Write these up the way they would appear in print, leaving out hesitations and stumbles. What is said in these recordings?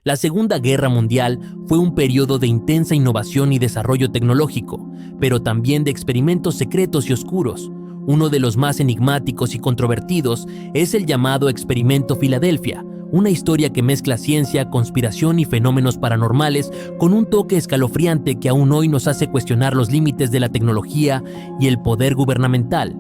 La Segunda Guerra Mundial fue un periodo de intensa innovación y desarrollo tecnológico, pero también de experimentos secretos y oscuros. Uno de los más enigmáticos y controvertidos es el llamado Experimento Filadelfia, una historia que mezcla ciencia, conspiración y fenómenos paranormales con un toque escalofriante que aún hoy nos hace cuestionar los límites de la tecnología y el poder gubernamental.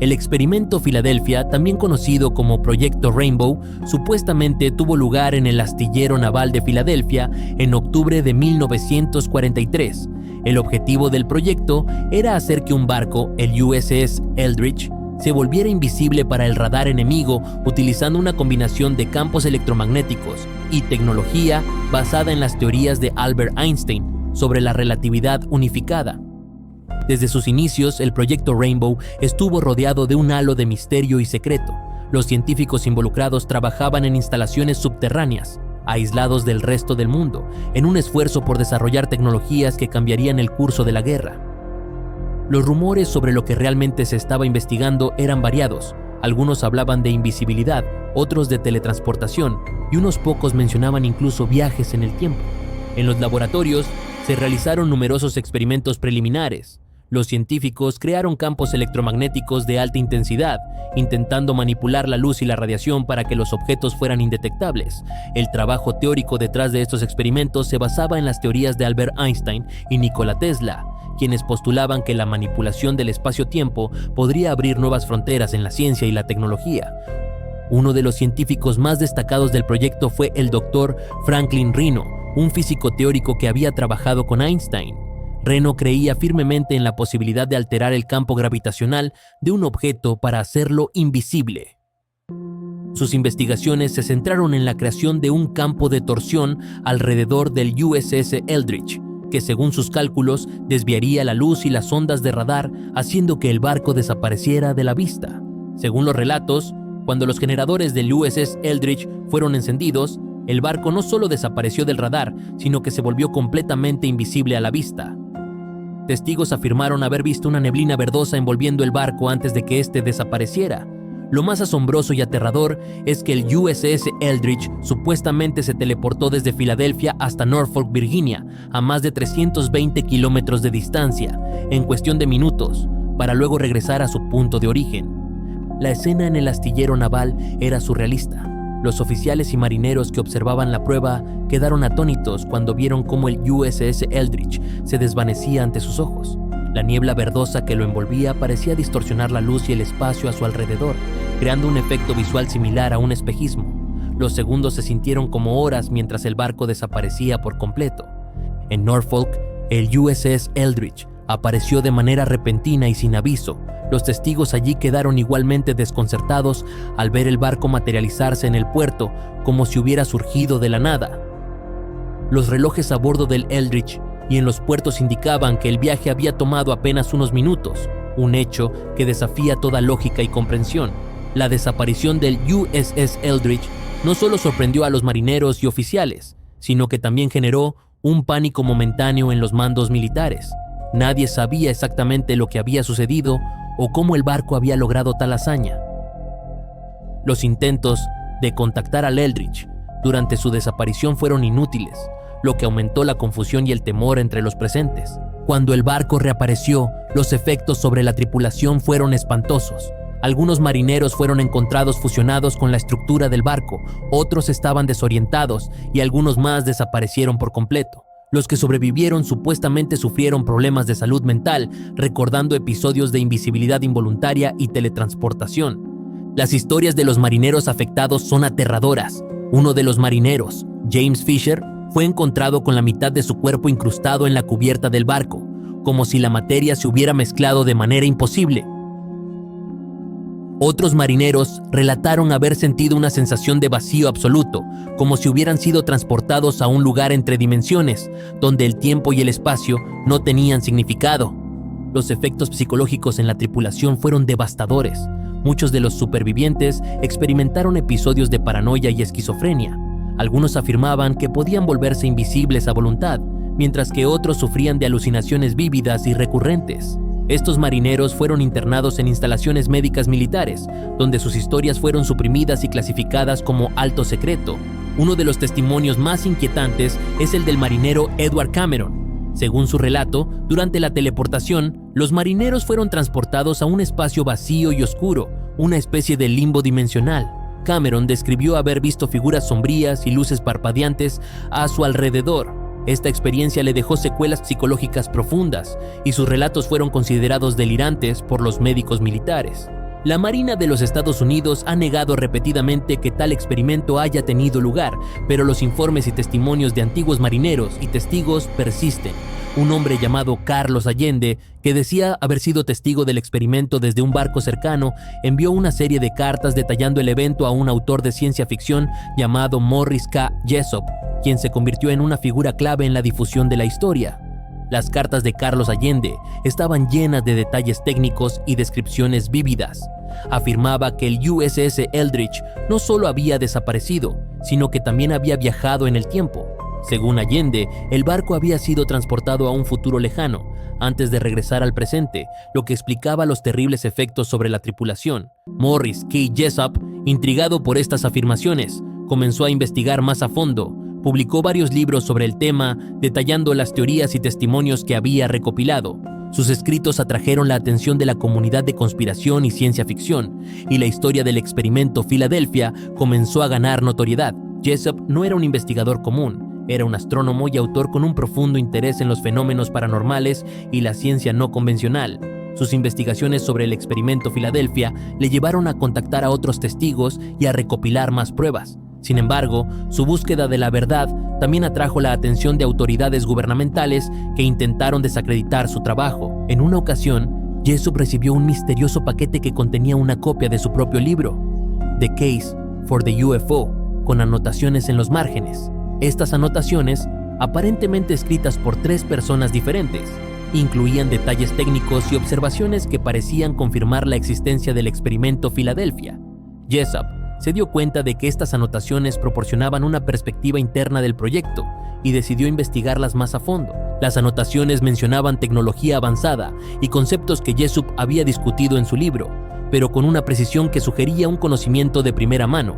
El experimento Filadelfia, también conocido como Proyecto Rainbow, supuestamente tuvo lugar en el astillero naval de Filadelfia en octubre de 1943. El objetivo del proyecto era hacer que un barco, el USS Eldridge, se volviera invisible para el radar enemigo utilizando una combinación de campos electromagnéticos y tecnología basada en las teorías de Albert Einstein sobre la relatividad unificada. Desde sus inicios, el proyecto Rainbow estuvo rodeado de un halo de misterio y secreto. Los científicos involucrados trabajaban en instalaciones subterráneas, aislados del resto del mundo, en un esfuerzo por desarrollar tecnologías que cambiarían el curso de la guerra. Los rumores sobre lo que realmente se estaba investigando eran variados. Algunos hablaban de invisibilidad, otros de teletransportación, y unos pocos mencionaban incluso viajes en el tiempo. En los laboratorios se realizaron numerosos experimentos preliminares. Los científicos crearon campos electromagnéticos de alta intensidad, intentando manipular la luz y la radiación para que los objetos fueran indetectables. El trabajo teórico detrás de estos experimentos se basaba en las teorías de Albert Einstein y Nikola Tesla, quienes postulaban que la manipulación del espacio-tiempo podría abrir nuevas fronteras en la ciencia y la tecnología. Uno de los científicos más destacados del proyecto fue el Dr. Franklin Reno, un físico teórico que había trabajado con Einstein. Reno creía firmemente en la posibilidad de alterar el campo gravitacional de un objeto para hacerlo invisible. Sus investigaciones se centraron en la creación de un campo de torsión alrededor del USS Eldridge, que según sus cálculos desviaría la luz y las ondas de radar, haciendo que el barco desapareciera de la vista. Según los relatos, cuando los generadores del USS Eldridge fueron encendidos, el barco no solo desapareció del radar, sino que se volvió completamente invisible a la vista. Testigos afirmaron haber visto una neblina verdosa envolviendo el barco antes de que éste desapareciera. Lo más asombroso y aterrador es que el USS Eldridge supuestamente se teleportó desde Filadelfia hasta Norfolk, Virginia, a más de 320 kilómetros de distancia, en cuestión de minutos, para luego regresar a su punto de origen. La escena en el astillero naval era surrealista. Los oficiales y marineros que observaban la prueba quedaron atónitos cuando vieron cómo el USS Eldridge se desvanecía ante sus ojos. La niebla verdosa que lo envolvía parecía distorsionar la luz y el espacio a su alrededor, creando un efecto visual similar a un espejismo. Los segundos se sintieron como horas mientras el barco desaparecía por completo. En Norfolk, el USS Eldridge apareció de manera repentina y sin aviso. Los testigos allí quedaron igualmente desconcertados al ver el barco materializarse en el puerto como si hubiera surgido de la nada. Los relojes a bordo del Eldridge y en los puertos indicaban que el viaje había tomado apenas unos minutos, un hecho que desafía toda lógica y comprensión. La desaparición del USS Eldridge no solo sorprendió a los marineros y oficiales, sino que también generó un pánico momentáneo en los mandos militares. Nadie sabía exactamente lo que había sucedido o cómo el barco había logrado tal hazaña. Los intentos de contactar al Eldridge durante su desaparición fueron inútiles, lo que aumentó la confusión y el temor entre los presentes. Cuando el barco reapareció, los efectos sobre la tripulación fueron espantosos. Algunos marineros fueron encontrados fusionados con la estructura del barco, otros estaban desorientados y algunos más desaparecieron por completo. Los que sobrevivieron supuestamente sufrieron problemas de salud mental, recordando episodios de invisibilidad involuntaria y teletransportación. Las historias de los marineros afectados son aterradoras. Uno de los marineros, James Fisher, fue encontrado con la mitad de su cuerpo incrustado en la cubierta del barco, como si la materia se hubiera mezclado de manera imposible. Otros marineros relataron haber sentido una sensación de vacío absoluto, como si hubieran sido transportados a un lugar entre dimensiones, donde el tiempo y el espacio no tenían significado. Los efectos psicológicos en la tripulación fueron devastadores. Muchos de los supervivientes experimentaron episodios de paranoia y esquizofrenia. Algunos afirmaban que podían volverse invisibles a voluntad, mientras que otros sufrían de alucinaciones vívidas y recurrentes. Estos marineros fueron internados en instalaciones médicas militares, donde sus historias fueron suprimidas y clasificadas como alto secreto. Uno de los testimonios más inquietantes es el del marinero Edward Cameron. Según su relato, durante la teleportación, los marineros fueron transportados a un espacio vacío y oscuro, una especie de limbo dimensional. Cameron describió haber visto figuras sombrías y luces parpadeantes a su alrededor. Esta experiencia le dejó secuelas psicológicas profundas y sus relatos fueron considerados delirantes por los médicos militares. La Marina de los Estados Unidos ha negado repetidamente que tal experimento haya tenido lugar, pero los informes y testimonios de antiguos marineros y testigos persisten. Un hombre llamado Carlos Allende, que decía haber sido testigo del experimento desde un barco cercano, envió una serie de cartas detallando el evento a un autor de ciencia ficción llamado Morris K. Jessup, quien se convirtió en una figura clave en la difusión de la historia. Las cartas de Carlos Allende estaban llenas de detalles técnicos y descripciones vívidas. Afirmaba que el USS Eldridge no solo había desaparecido, sino que también había viajado en el tiempo. Según Allende, el barco había sido transportado a un futuro lejano, antes de regresar al presente, lo que explicaba los terribles efectos sobre la tripulación. Morris K. Jessup, intrigado por estas afirmaciones, comenzó a investigar más a fondo. Publicó varios libros sobre el tema, detallando las teorías y testimonios que había recopilado. Sus escritos atrajeron la atención de la comunidad de conspiración y ciencia ficción, y la historia del experimento Filadelfia comenzó a ganar notoriedad. Jessup no era un investigador común. Era un astrónomo y autor con un profundo interés en los fenómenos paranormales y la ciencia no convencional. Sus investigaciones sobre el experimento Filadelfia le llevaron a contactar a otros testigos y a recopilar más pruebas. Sin embargo, su búsqueda de la verdad también atrajo la atención de autoridades gubernamentales que intentaron desacreditar su trabajo. En una ocasión, Jessup recibió un misterioso paquete que contenía una copia de su propio libro, The Case for the UFO, con anotaciones en los márgenes. Estas anotaciones, aparentemente escritas por 3 personas diferentes, incluían detalles técnicos y observaciones que parecían confirmar la existencia del experimento Filadelfia. Jessup se dio cuenta de que estas anotaciones proporcionaban una perspectiva interna del proyecto y decidió investigarlas más a fondo. Las anotaciones mencionaban tecnología avanzada y conceptos que Jessup había discutido en su libro, pero con una precisión que sugería un conocimiento de primera mano.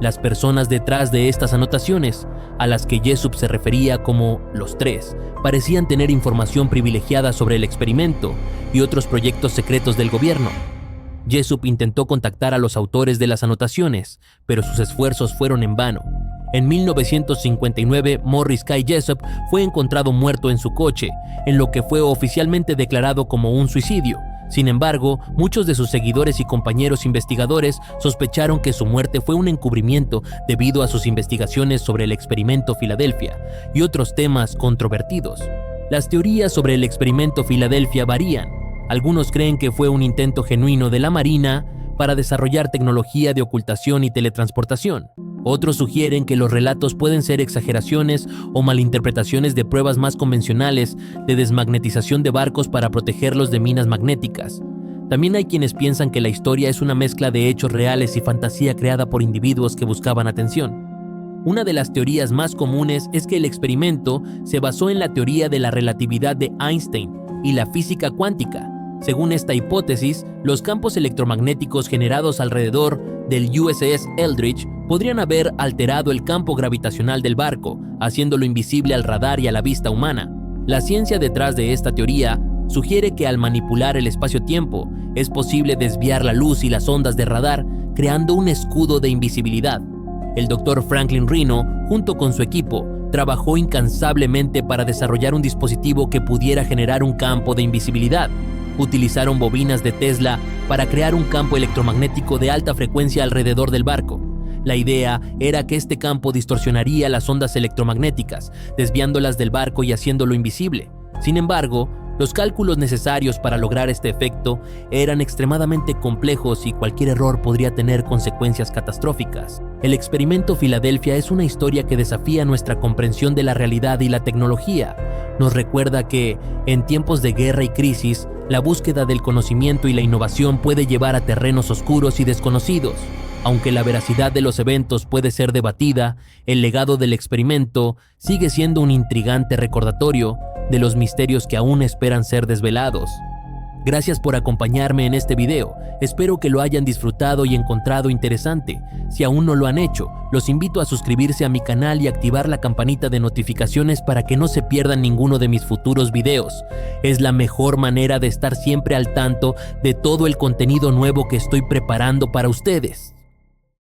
Las personas detrás de estas anotaciones, a las que Jessup se refería como los 3, parecían tener información privilegiada sobre el experimento y otros proyectos secretos del gobierno. Jessup intentó contactar a los autores de las anotaciones, pero sus esfuerzos fueron en vano. En 1959, Morris K. Jessup fue encontrado muerto en su coche, en lo que fue oficialmente declarado como un suicidio. Sin embargo, muchos de sus seguidores y compañeros investigadores sospecharon que su muerte fue un encubrimiento debido a sus investigaciones sobre el experimento Filadelfia y otros temas controvertidos. Las teorías sobre el experimento Filadelfia varían. Algunos creen que fue un intento genuino de la Marina para desarrollar tecnología de ocultación y teletransportación. Otros sugieren que los relatos pueden ser exageraciones o malinterpretaciones de pruebas más convencionales de desmagnetización de barcos para protegerlos de minas magnéticas. También hay quienes piensan que la historia es una mezcla de hechos reales y fantasía creada por individuos que buscaban atención. Una de las teorías más comunes es que el experimento se basó en la teoría de la relatividad de Einstein y la física cuántica. Según esta hipótesis, los campos electromagnéticos generados alrededor del USS Eldridge podrían haber alterado el campo gravitacional del barco, haciéndolo invisible al radar y a la vista humana. La ciencia detrás de esta teoría sugiere que al manipular el espacio-tiempo es posible desviar la luz y las ondas de radar, creando un escudo de invisibilidad. El Dr. Franklin Rino, junto con su equipo, trabajó incansablemente para desarrollar un dispositivo que pudiera generar un campo de invisibilidad. Utilizaron bobinas de Tesla para crear un campo electromagnético de alta frecuencia alrededor del barco. La idea era que este campo distorsionaría las ondas electromagnéticas, desviándolas del barco y haciéndolo invisible. Sin embargo, los cálculos necesarios para lograr este efecto eran extremadamente complejos y cualquier error podría tener consecuencias catastróficas. El experimento Filadelfia es una historia que desafía nuestra comprensión de la realidad y la tecnología. Nos recuerda que, en tiempos de guerra y crisis, la búsqueda del conocimiento y la innovación puede llevar a terrenos oscuros y desconocidos. Aunque la veracidad de los eventos puede ser debatida, el legado del experimento sigue siendo un intrigante recordatorio de los misterios que aún esperan ser desvelados. Gracias por acompañarme en este video, espero que lo hayan disfrutado y encontrado interesante. Si aún no lo han hecho, los invito a suscribirse a mi canal y activar la campanita de notificaciones para que no se pierdan ninguno de mis futuros videos. Es la mejor manera de estar siempre al tanto de todo el contenido nuevo que estoy preparando para ustedes.